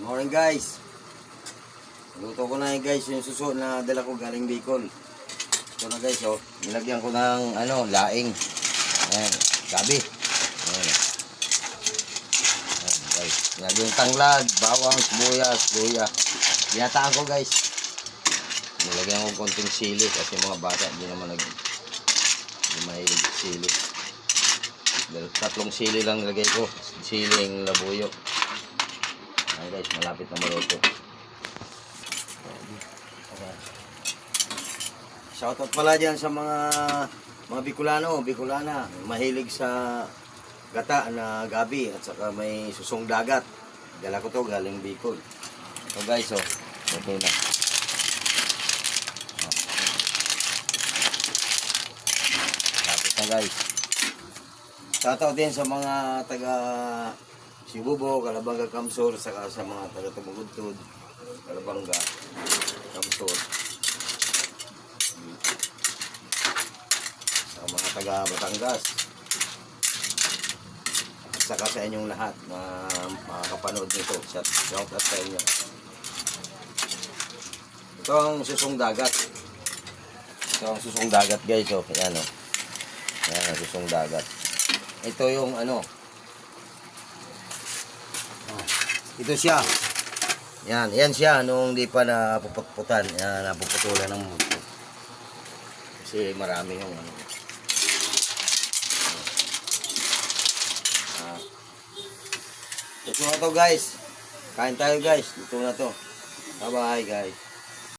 Morning guys. Luto ko na guys yung suso na dala ko galing Bicol. Ito na guys oh. Nilagyan ko ng laing. Ayan, gabi. Ayan. Ayan guys. Nilagyan yung tanglad, bawang, sibuyas, luya. Binataan ko guys. Nilagyan ko konting sili kasi mga bata hindi mahilig sili. Tatlong sili lang nilagay ko. Siling labuyo. Ayan guys, malapit na maluto. Shoutout pala dyan sa mga Bicolana, mahilig sa gata na gabi at saka may susong dagat. Dala ko to galing Bicol. So guys, oh, ito na. Lapit na guys. Shoutout din sa mga taga Sibubo, Calabanga, Kamsur, saka sa mga taga Tumugudtod, Calabanga, Kamsur. Sa mga taga Batangas. At saka sa inyong lahat na makakapanood nito. Shout out sa inyo. Ito ang susong dagat. Ito ang susong dagat guys. Oh. Yan oh. Yan ang susong dagat. Ito yung ito siya. Yan siya nung di pa napuputputan. Yan, napuputulan ng muto. Kasi marami yung Ito na to guys. Kain tayo guys. Ito na to. Bye bye guys.